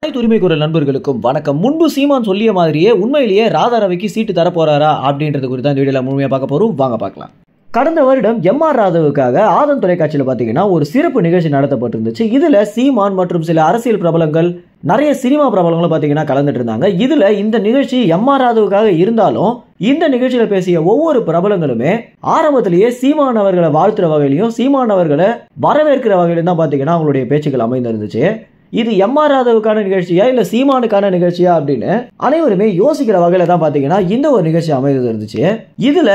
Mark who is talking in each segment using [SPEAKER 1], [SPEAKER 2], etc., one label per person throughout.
[SPEAKER 1] அனைத்து உரிமை குரல் நண்பர்களுக்கும் வணக்கம். முன்பு சீமான் சொல்லிய மாதிரியே உண்மையிலேயே ராதா ரவிக்கு சீட்டு தர போறாரா அப்படின்றது குறித்து தான் இந்த வீடியோல முழுமையா பார்க்க போறோம். வாங்க பார்க்கலாம். கடந்த வருடம் எம்.ஆர். ராதாவுக்காக ஆதன் தொலைக்காட்சியில் பார்த்தீங்கன்னா ஒரு சிறப்பு நிகழ்ச்சி நடத்தப்பட்டிருந்துச்சு. இதுல சீமான் மற்றும் சில அரசியல் பிரபலங்கள், நிறைய சினிமா பிரபலங்களும் பார்த்தீங்கன்னா கலந்துட்டு இருந்தாங்க. இதுல இந்த நிகழ்ச்சி எம்.ஆர். ராதாவுக்காக இருந்தாலும் இந்த நிகழ்ச்சியில பேசிய ஒவ்வொரு பிரபலங்களுமே ஆரம்பத்திலேயே சீமான் அவர்களை வாழ்த்துற வகையிலையும் சீமான் அவர்களை வரவேற்கிற வகையிலும் தான் பார்த்தீங்கன்னா அவங்களுடைய பேச்சுக்கள் அமைந்திருந்துச்சு. இது எம்.ஆர். ராதாவுக்கான நிகழ்ச்சியா இல்ல சீமானுக்கான நிகழ்ச்சியா அப்படின்னு அனைவருமே யோசிக்கிற வகையில தான் பாத்தீங்கன்னா இந்த ஒரு நிகழ்ச்சி அமைந்து இருந்துச்சு. இதுல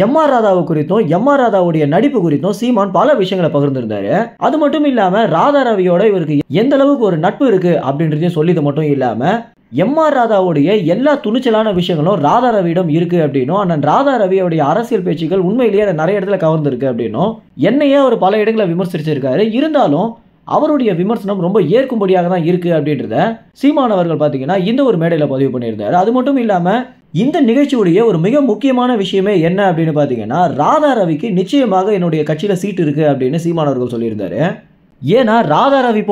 [SPEAKER 1] எம்.ஆர். ராதாவு குறித்தும் எம்.ஆர். ராதாவுடைய நடிப்பு குறித்தும் சீமான் பல விஷயங்களை பகிர்ந்திருந்தாரு. அது மட்டும் இல்லாம ராதா ரவியோட இவருக்கு எந்த அளவுக்கு ஒரு நட்பு இருக்கு அப்படின்றதையும் சொல்லிது மட்டும் இல்லாம எம்.ஆர். ராதாவுடைய எல்லா துணிச்சலான விஷயங்களும் ராதா ரவியிடம் இருக்கு அப்படின்னும், அண்ணன் ராதா ரவியோடைய அரசியல் பேச்சுக்கள் உண்மையிலேயே நிறைய இடத்துல கவர்ந்திருக்கு அப்படின்னும், என்னையே அவர் பல இடங்களை விமர்சிச்சிருக்காரு. இருந்தாலும் அவருடைய விமர்சனம் ரொம்ப ஏற்கும்படியாக தான் இருக்கு அப்படின்றத சீமான் அவர்கள் பார்த்தீங்கன்னா இந்த ஒரு மேடையில் பதிவு பண்ணியிருந்தாரு. அது மட்டும் இல்லாம இந்த நிகழ்ச்சியுடைய ஒரு மிக முக்கியமான விஷயமே என்ன அப்படின்னு பார்த்தீங்கன்னா, ராதா ரவிக்கு நிச்சயமாக என்னுடைய கட்சியில சீட்டு இருக்கு அப்படின்னு சீமான் அவர்கள் சொல்லியிருந்தாரு. ஏன்னா ராதா ரவி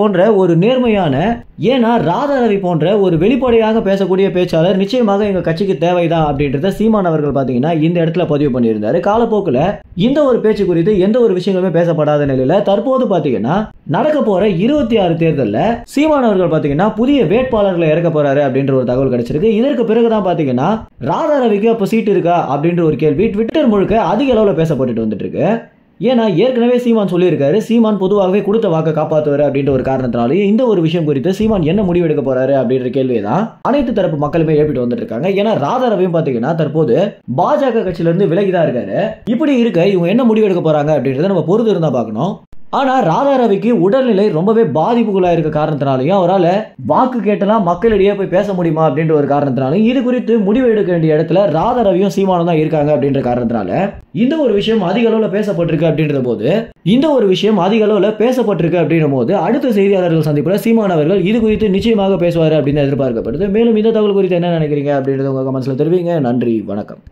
[SPEAKER 1] போன்ற ஒரு வெளிப்படையாக பேசக்கூடிய பேச்சாளர் நிச்சயமாக எங்க கட்சிக்கு தேவைதான் அப்படின்றத சீமான் அவர்கள் பாத்தீங்கன்னா இந்த இடத்துல பதிவு பண்ணியிருந்தாரு. காலப்போக்கில் இந்த ஒரு பேச்சு குறித்து எந்த ஒரு விஷயங்களுமே பேசப்படாத நிலையில தற்போது பாத்தீங்கன்னா நடக்க போற 26 தேர்தலில் சீமான் அவர்கள் பாத்தீங்கன்னா புதிய வேட்பாளர்களை இறக்க போறாரு அப்படின்ற ஒரு தகவல் கிடைச்சிருக்கு. இதற்கு பிறகுதான் பாத்தீங்கன்னா ராதா ரவிக்கு அப்ப சீட்டு இருக்கா அப்படின்ற ஒரு கேள்வி ட்விட்டர் முழுக்க அதிக அளவுல பேசப்பட்டு வந்துட்டு இருக்கு. ஏன்னா ஏற்கனவே சீமான் சொல்லியிருக்காரு, சீமான் பொதுவாகவே கொடுத்த வாக்கை காப்பாற்றுவாரு அப்படின்ற ஒரு காரணத்தினாலேயே இந்த ஒரு விஷயம் குறித்து சீமான் என்ன முடிவு எடுக்க போறாரு அப்படின்ற கேள்வியை தான் அனைத்து தரப்பு மக்களுமே எழுப்பிட்டு வந்துட்டு இருக்காங்க. ஏன்னா ராதா ரவியும் பாத்தீங்கன்னா தற்போது பாஜக கட்சியில இருந்து விலகிதான் இருக்காரு. இப்படி இருக்க இவங்க என்ன முடிவு எடுக்க போறாங்க அப்படின்றத நம்ம பொறுத்து இருந்தா பார்க்கணும். ஆனா ராதா ரவிக்கு உடல்நிலை ரொம்பவே பாதிப்புகளா இருக்க காரணத்தினாலையும் அவரால் வாக்கு கேட்டலாம் மக்களிடையே போய் பேச முடியுமா அப்படின்ற ஒரு காரணத்தினாலும் இது குறித்து முடிவு எடுக்க வேண்டிய இடத்துல ராதா ரவியும் சீமானும் தான் இருக்காங்க அப்படின்ற காரணத்தினால இந்த ஒரு விஷயம் அதிக அளவுல பேசப்பட்டிருக்கு அப்படின்ற போது அடுத்த செய்தியாளர்கள் சந்திப்புல சீமான் அவர்கள் இது குறித்து நிச்சயமாக பேசுவாரு அப்படின்னு எதிர்பார்க்கப்படுது. மேலும் இந்த தகவல் குறித்து என்ன நினைக்கிறீங்க அப்படின்றத உங்க கமெண்ட்ஸ்ல தெரிவிங்க. நன்றி, வணக்கம்.